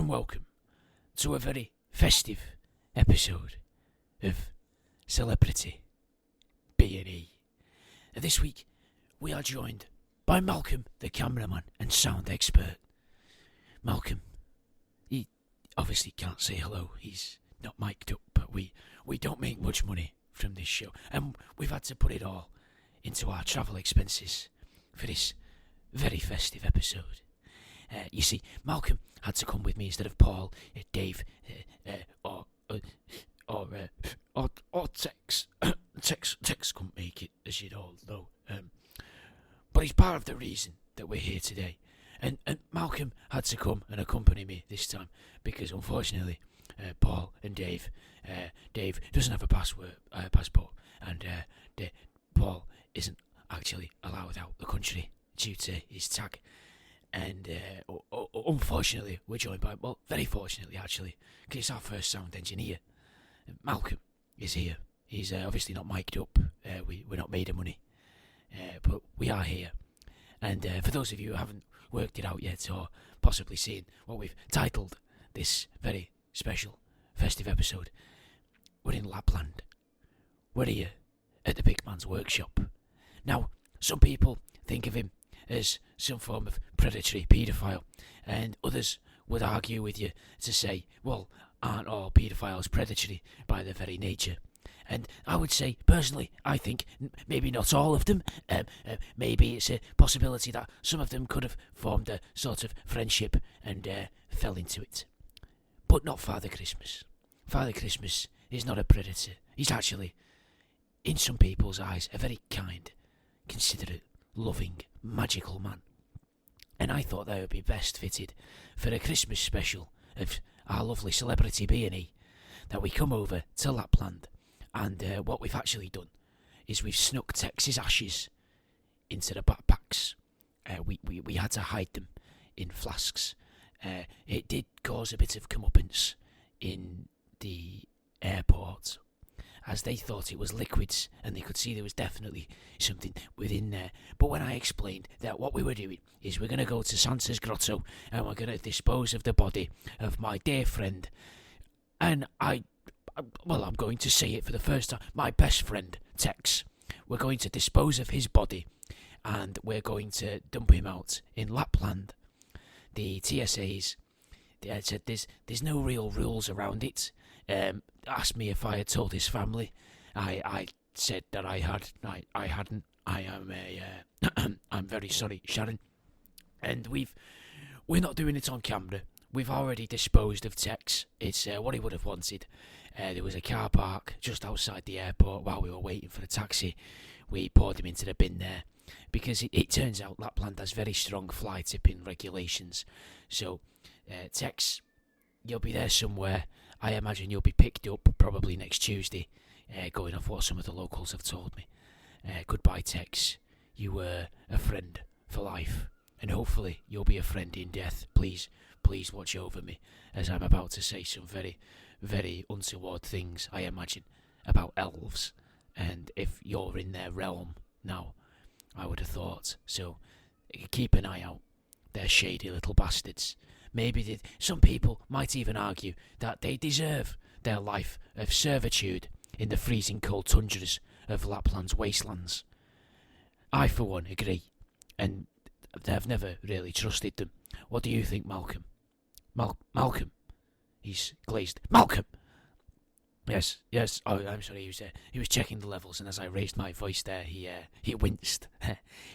and welcome to a very festive episode of Celebrity B&E. This week we are joined by Malcolm, the cameraman and sound expert. Malcolm, he obviously can't say hello, he's not mic'd up, but we don't make much money from this show, and we've had to put it all into our travel expenses for this very festive episode. You see, Malcolm had to come with me instead of Paul, Dave, or Tex. Tex couldn't make it, as you'd all know. But he's part of the reason that we're here today. And Malcolm had to come and accompany me this time because, unfortunately, Paul and Dave doesn't have a passport, and Paul isn't actually allowed out the country due to his tag. And unfortunately, we're joined by, well, very fortunately actually, because it's our first sound engineer. Malcolm is here. He's obviously not mic'd up. We're not made of money, but we are here. And for those of you who haven't worked it out yet, or possibly seen what we've titled this very special festive episode, we're in Lapland. We're here at the big man's workshop. Now, some people think of him as some form of predatory paedophile, and others would argue with you to say, well, aren't all paedophiles predatory by their very nature? And I would say, personally, I think maybe not all of them. Maybe it's a possibility that some of them could have formed a sort of friendship and fell into it. But not Father Christmas. Father Christmas is not a predator. He's actually, in some people's eyes, a very kind, considerate, loving, magical man. And I thought they would be best fitted for a Christmas special of our lovely Celebrity B&E, that we come over to Lapland, and what we've actually done is we've snuck Tex's ashes into the backpacks. We had to hide them in flasks. It did cause a bit of comeuppance in the airport, as they thought it was liquids and they could see there was definitely something within there. But when I explained that what we were doing is we're going to go to Santa's grotto and we're going to dispose of the body of my dear friend, and I'm going to say it for the first time, my best friend, Tex. We're going to dispose of his body and we're going to dump him out in Lapland. The TSAs said there's no real rules around it. Asked me if I had told his family. I said that I hadn't. I am I'm very sorry, Sharon. And we're not doing it on camera. We've already disposed of Tex. It's what he would have wanted. There was a car park just outside the airport while we were waiting for the taxi. We poured him into the bin there because it turns out Lapland has very strong fly tipping regulations. So, Tex, you'll be there somewhere. I imagine you'll be picked up probably next Tuesday, going off what some of the locals have told me. Goodbye, Tex. You were a friend for life, and hopefully you'll be a friend in death. Please watch over me, as I'm about to say some very, very untoward things, I imagine, about elves. And if you're in their realm now, I would have thought. So keep an eye out. They're shady little bastards. Maybe some people might even argue that they deserve their life of servitude in the freezing cold tundras of Lapland's wastelands. I, for one, agree, and I've never really trusted them. What do you think, Malcolm? Malcolm? He's glazed. Malcolm! Yes. Oh, I'm sorry. He was checking the levels, and as I raised my voice there, he winced.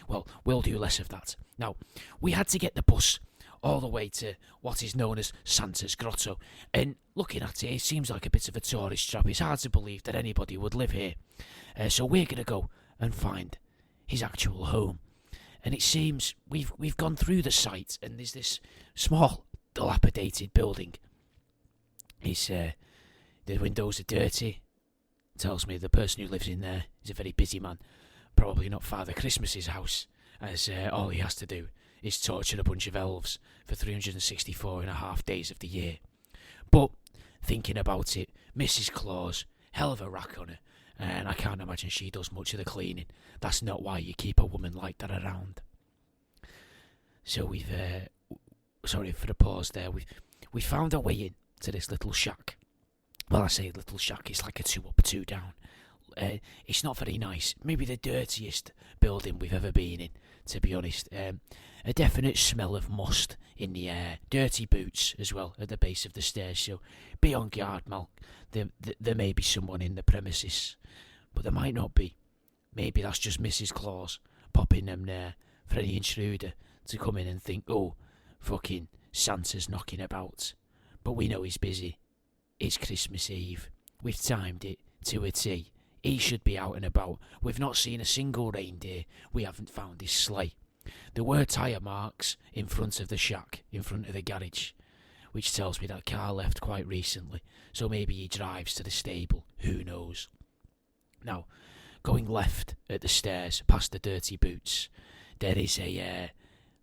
Well, we'll do less of that. Now, we had to get the bus all the way to what is known as Santa's Grotto, and looking at it seems like a bit of a tourist trap. It's hard to believe that anybody would live here. So we're going to go and find his actual home. And it seems we've gone through the site, and there's this small, dilapidated building. The windows are dirty. Tells me the person who lives in there is a very busy man. Probably not Father Christmas's house, as all he has to do is torture a bunch of elves for 364 and a half days of the year. But, thinking about it, Mrs. Claus, hell of a rack on her, and I can't imagine she does much of the cleaning. That's not why you keep a woman like that around. So sorry for the pause there, we found our way in to this little shack. Well, I say little shack, it's like a 2 up, 2 down. It's not very nice. Maybe the dirtiest building we've ever been in, to be honest. A definite smell of must in the air. Dirty boots as well at the base of the stairs. So be on guard, Mal. There may be someone in the premises, but there might not be. Maybe that's just Mrs. Claus popping them there for any intruder to come in and think, oh, fucking Santa's knocking about. But we know he's busy. It's Christmas Eve. We've timed it to a T. He should be out and about. We've not seen a single reindeer. We haven't found his sleigh. There were tyre marks in front of the shack, in front of the garage, which tells me that car left quite recently. So maybe he drives to the stable. Who knows? Now, going left at the stairs, past the dirty boots, there is a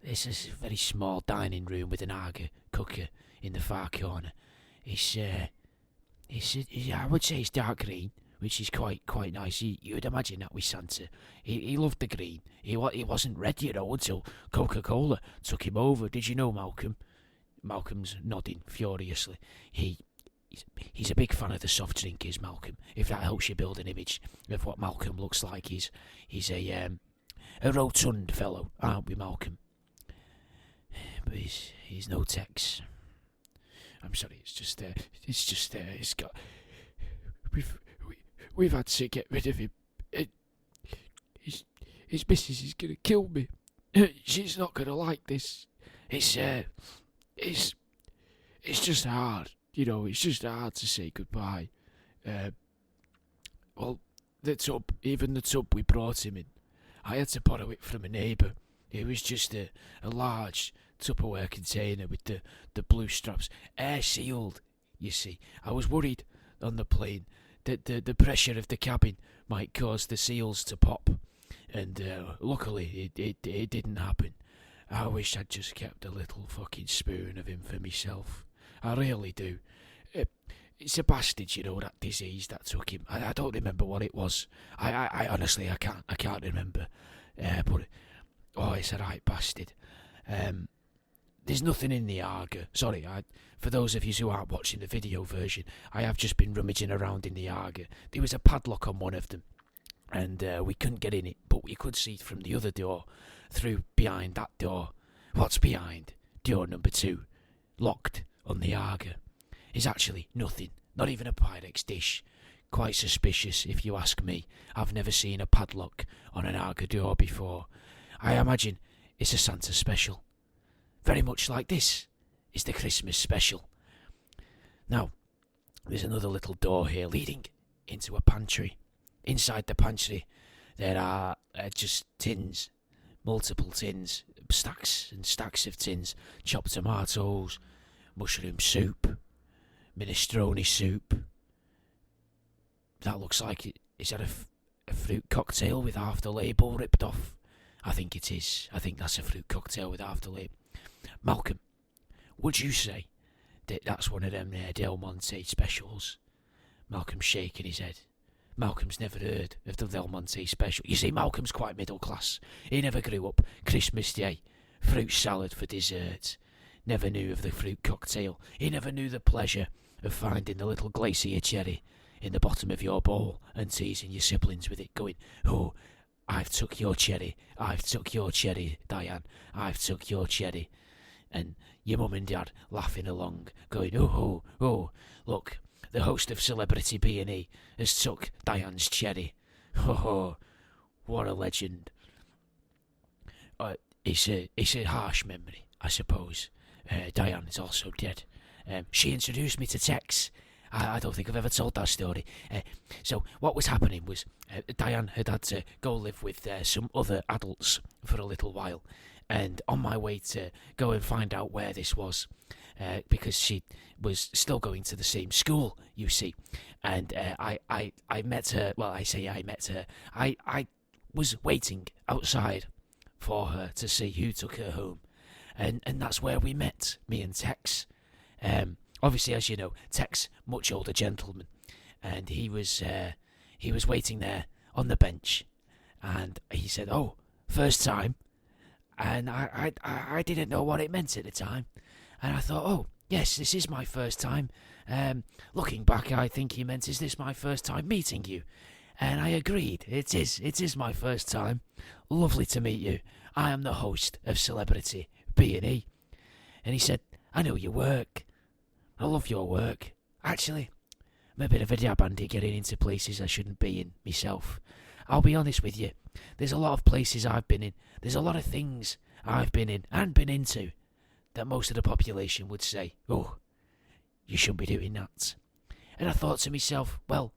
very small dining room with an Arga cooker in the far corner. I would say it's dark green, which is quite nice. You would imagine that with Santa. He loved the green. He wasn't red, until Coca-Cola took him over. Did you know, Malcolm? Malcolm's nodding furiously. He's a big fan of the soft drink, is Malcolm. If that helps you build an image of what Malcolm looks like, he's a rotund fellow, aren't we, Malcolm? But he's no Tex. I'm sorry. It's got. We've had to get rid of him. His missus is gonna kill me. She's not gonna like this. It's just hard. It's just hard to say goodbye. Well, even the tub we brought him in, I had to borrow it from a neighbour. It was just a large Tupperware container with the blue straps, air sealed. You see, I was worried on the plane that the pressure of the cabin might cause the seals to pop, and luckily it didn't happen. I wish I'd just kept a little fucking spoon of him for myself. I really do. It's a bastard, that disease that took him. I don't remember what it was. I honestly, I can't remember. But it's a right bastard. There's nothing in the Arga. Sorry, for those of you who aren't watching the video version, I have just been rummaging around in the Arga. There was a padlock on one of them, and we couldn't get in it, but we could see from the other door, through behind that door. What's behind? Door number 2, locked on the Arga, is actually nothing, not even a Pyrex dish. Quite suspicious, if you ask me. I've never seen a padlock on an Arga door before. I imagine it's a Santa special. Very much like this is the Christmas special. Now, there's another little door here leading into a pantry. Inside the pantry, there are just tins, multiple tins, stacks and stacks of tins, chopped tomatoes, mushroom soup, minestrone soup. That looks like it. Is that a fruit cocktail with half the label ripped off? I think it is. I think that's a fruit cocktail with half the label. Malcolm, would you say that that's one of them Del Monte specials? Malcolm's shaking his head. Malcolm's never heard of the Del Monte special. You see, Malcolm's quite middle class. He never grew up Christmas Day, fruit salad for dessert. Never knew of the fruit cocktail. He never knew the pleasure of finding the little glacier cherry in the bottom of your bowl and teasing your siblings with it, going, "Oh, I've took your cherry. I've took your cherry, Diane. I've took your cherry." And your mum and dad laughing along, going, oh, look, the host of Celebrity B&E has took Diane's cherry. Oh, what a legend. It's a harsh memory, I suppose. Diane is also dead. She introduced me to Tex. I don't think I've ever told that story. So what was happening was Diane had to go live with some other adults for a little while. And on my way to go and find out where this was, because she was still going to the same school, you see. And I met her. Well, I say I met her. I was waiting outside for her to see who took her home. And that's where we met, me and Tex. Obviously, as you know, Tex, much older gentleman. And he was waiting there on the bench. And he said, "Oh, first time." And I didn't know what it meant at the time. And I thought, oh, Yes, this is my first time. Looking back, I think he meant, is this my first time meeting you? And I agreed. It is my first time. Lovely to meet you. I am the host of Celebrity B&E. And he said, I know your work. I love your work. Actually, I'm a bit of a dab handy getting into places I shouldn't be in myself. I'll be honest with you. There's a lot of places I've been in. There's a lot of things I've been in and been into that most of the population would say, oh, you shouldn't be doing that. And I thought to myself, well,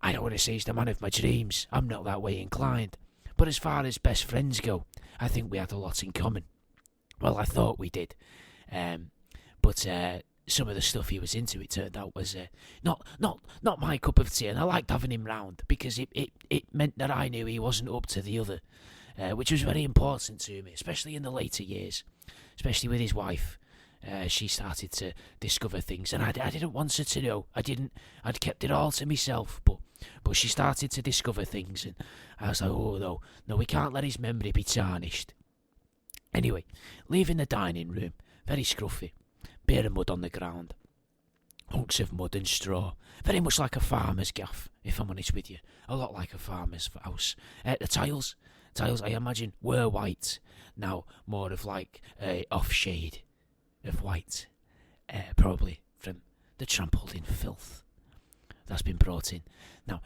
I don't want to say he's the man of my dreams. I'm not that way inclined. But as far as best friends go, I think we had a lot in common. Well, I thought we did. But some of the stuff he was into, it turned out, was not my cup of tea. And I liked having him round because it meant that I knew he wasn't up to the other, which was very important to me, especially in the later years, especially with his wife. She started to discover things, and I didn't want her to know. I'd kept it all to myself, but she started to discover things, and I was like, oh no, we can't let his memory be tarnished. Anyway, leaving the dining room, very scruffy, bare of mud on the ground, hunks of mud and straw, very much like a farmer's gaff, if I'm honest with you, a lot like a farmer's house. The tiles, I imagine, were white, now more of like a off shade of white, probably from the trampled in filth that's been brought in. Now,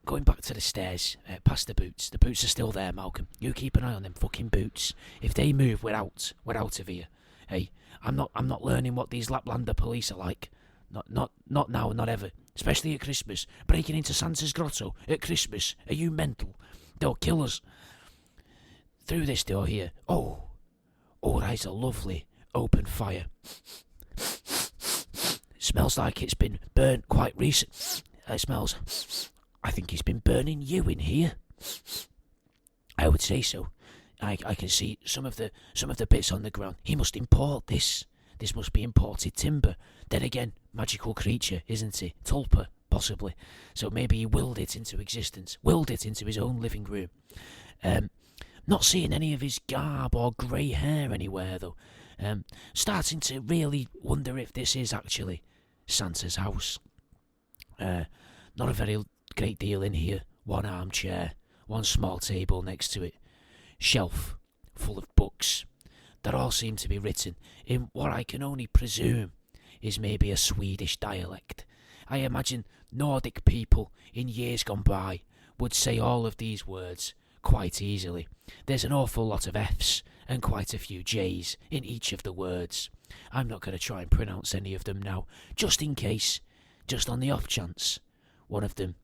going back to the stairs, past the boots are still there, Malcolm. You keep an eye on them fucking boots. If they move, we're out of here. Hey, I'm not learning what these Laplander police are like. Not now, not ever. Especially at Christmas. Breaking into Santa's grotto at Christmas. Are you mental? They'll kill us. Through this door here. Oh, there's a lovely open fire. It smells like it's been burnt quite recent. It smells, I think he's been burning you in here. I would say so. I can see some of the bits on the ground. He must import this. This must be imported timber. Then again, magical creature, isn't he? Tulpa, possibly. So maybe he willed it into existence. Willed it into his own living room. Not seeing any of his garb or grey hair anywhere, though. Starting to really wonder if this is actually Santa's house. Not a very great deal in here. One armchair, one small table next to it, shelf full of books that all seem to be written in what I can only presume is maybe a Swedish dialect. I imagine Nordic people in years gone by would say all of these words quite easily. There's an awful lot of F's and quite a few J's in each of the words. I'm not going to try and pronounce any of them now, just in case, just on the off chance, one of them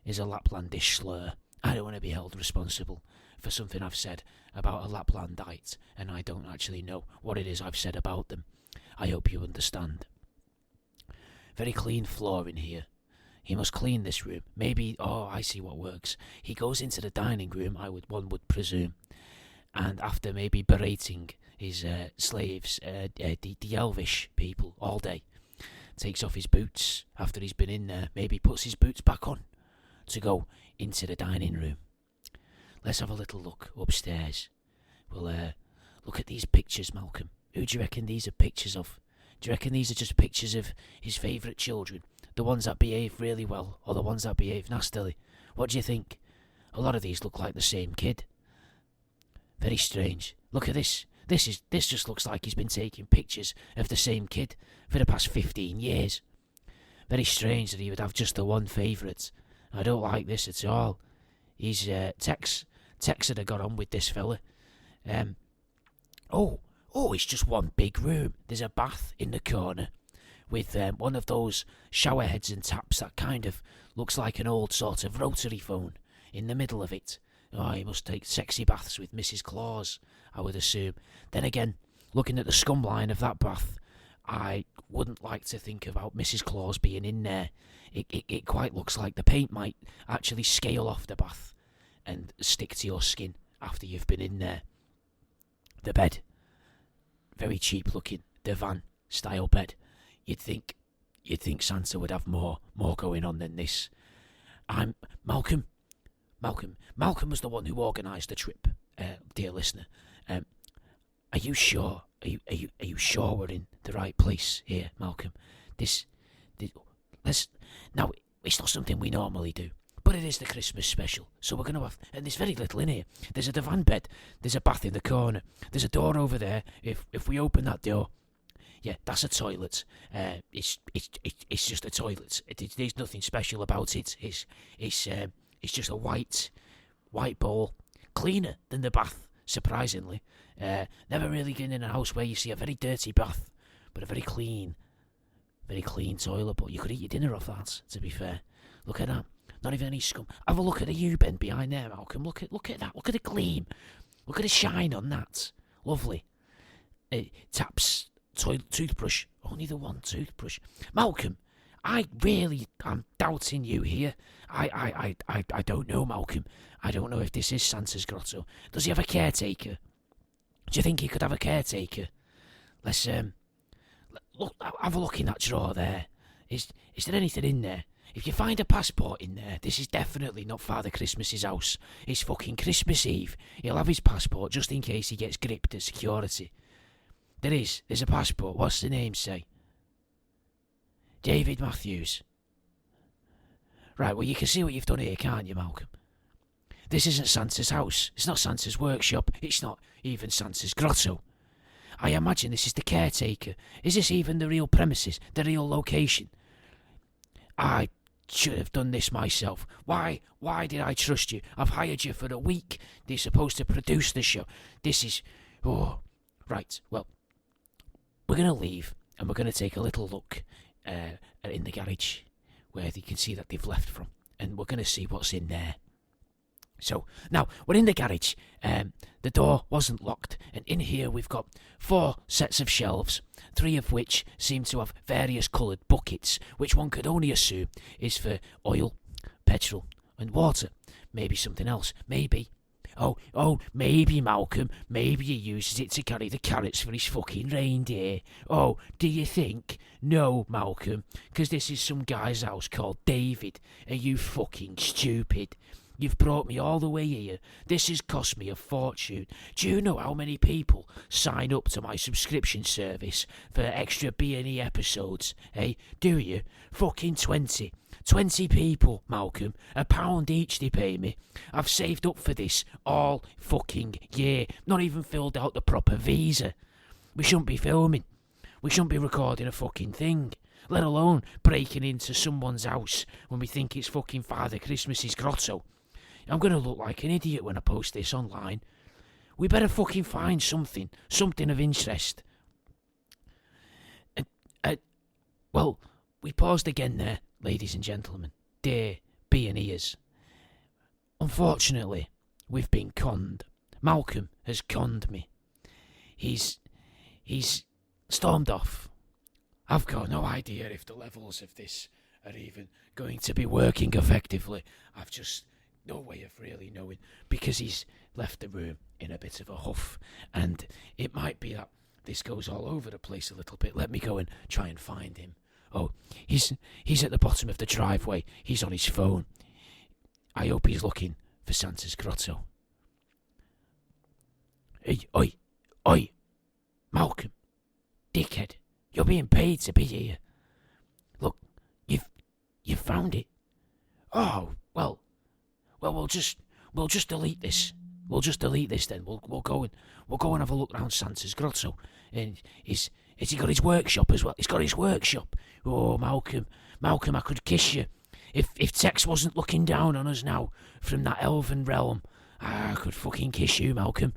is a Laplandish slur. I don't want to be held responsible for something I've said about a Laplandite, and I don't actually know what it is I've said about them. I hope you understand. Very clean floor in here. He must clean this room. Maybe, I see what works. He goes into the dining room, one would presume, and after maybe berating his slaves, the elvish people, all day, takes off his boots after he's been in there, maybe puts his boots back on to go into the dining room. Let's have a little look upstairs. We'll look at these pictures, Malcolm. Who do you reckon these are pictures of? Do you reckon these are just pictures of his favourite children? The ones that behave really well, or the ones that behave nastily? What do you think? A lot of these look like the same kid. Very strange. Look at this. This just looks like he's been taking pictures of the same kid for the past 15 years. Very strange that he would have just the one favourite. I don't like this at all. He's Tex had got on with this fella. It's just one big room. There's a bath in the corner with one of those shower heads and taps that kind of looks like an old sort of rotary phone in the middle of it. Oh, he must take sexy baths with Mrs. Claus, I would assume. Then again, looking at the scum line of that bath, I wouldn't like to think about Mrs. Claus being in there. It quite looks like the paint might actually scale off the bath and stick to your skin after you've been in there. The bed, very cheap looking divan style bed. You'd think Santa would have more going on than this. Malcolm was the one who organised the trip, dear listener. Are you sure Are you sure we're in the right place here, Malcolm? This let's now. It's not something we normally do, but it is the Christmas special, so we're going to have. And there's very little in here. There's a divan bed. There's a bath in the corner. There's a door over there. If we open that door, yeah, that's a toilet. It's just a toilet. There's nothing special about it. It's just a white bowl, cleaner than the bath. Surprisingly, never really been in a house where you see a very dirty bath, but a very clean toilet. But you could eat your dinner off that. To be fair, look at that. Not even any scum. Have a look at the U-bend behind there, Malcolm. Look at that. Look at the gleam. Look at the shine on that. Lovely. Taps toothbrush. Only the one toothbrush. Malcolm, I really am doubting you here. I don't know, Malcolm. I don't know if this is Santa's grotto. Does he have a caretaker? Do you think he could have a caretaker? Let's look. Have a look in that drawer there. Is there anything in there? If you find a passport in there, this is definitely not Father Christmas's house. It's fucking Christmas Eve. He'll have his passport just in case he gets gripped at security. There's a passport. What's the name say? David Matthews. Right, well, you can see what you've done here, can't you, Malcolm? This isn't Santa's house. It's not Santa's workshop. It's not even Santa's grotto. I imagine this is the caretaker. Is this even the real premises, the real location? I should have done this myself. Why did I trust you? I've hired you for a week. They're supposed to produce the show. This is... Oh, right, well, we're going to leave and we're going to take a little look in the garage where you can see that they've left from, and we're going to see what's in there. So, now, we're in the garage. The door wasn't locked, and in here we've got 4 sets of shelves, 3 of which seem to have various coloured buckets, which one could only assume is for oil, petrol, and water. Maybe something else. Maybe. Oh, maybe, Malcolm. Maybe he uses it to carry the carrots for his fucking reindeer. Oh, do you think? No, Malcolm, because this is some guy's house called David. Are you fucking stupid? You've brought me all the way here. This has cost me a fortune. Do you know how many people sign up to my subscription service for extra B&E episodes? Hey, do you? Fucking 20. 20 people, Malcolm. £1 each they pay me. I've saved up for this all fucking year. Not even filled out the proper visa. We shouldn't be filming. We shouldn't be recording a fucking thing. Let alone breaking into someone's house when we think it's fucking Father Christmas's grotto. I'm going to look like an idiot when I post this online. We better fucking find something of interest. Well, we paused again there, ladies and gentlemen, dear B&Eers. Unfortunately, we've been conned. Malcolm has conned me. He's stormed off. I've got no idea if the levels of this are even going to be working effectively. I've just no way of really knowing, because he's left the room in a bit of a huff, and it might be that this goes all over the place a little bit. Let me go and try and find him. Oh, he's at the bottom of the driveway. He's on his phone. I hope he's looking for Santa's grotto. Hey, oi, Malcolm, dickhead, you're being paid to be here. Look, you've found it. Oh, well, we'll just delete this. We'll just delete this then. We'll go and have a look round Santa's grotto. And has he got his workshop as well? He's got his workshop. Oh, Malcolm, I could kiss you. If Tex wasn't looking down on us now from that elven realm, I could fucking kiss you, Malcolm.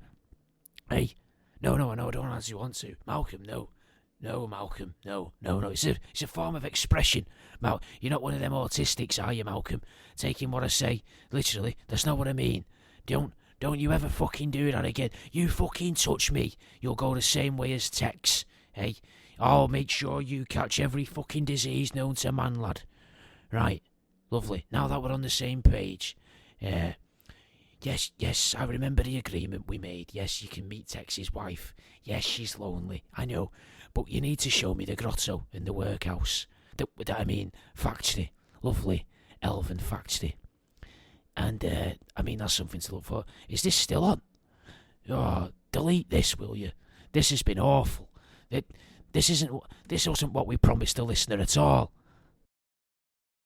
Hey, no, I don't as you want to. Malcolm, no. No, Malcolm, no. It's a form of expression. You're not one of them autistics, are you, Malcolm? Taking what I say literally. That's not what I mean. Don't you ever fucking do that again. You fucking touch me, you'll go the same way as Tex. Hey, I'll make sure you catch every fucking disease known to man, lad. Right, lovely. Now that we're on the same page. Yes, I remember the agreement we made. Yes, you can meet Tex's wife. Yes, she's lonely, I know. But you need to show me the grotto and the workhouse. Factory. Lovely elven factory. And, that's something to look for. Is this still on? Oh, delete this, will you? This has been awful. This wasn't what we promised the listener at all.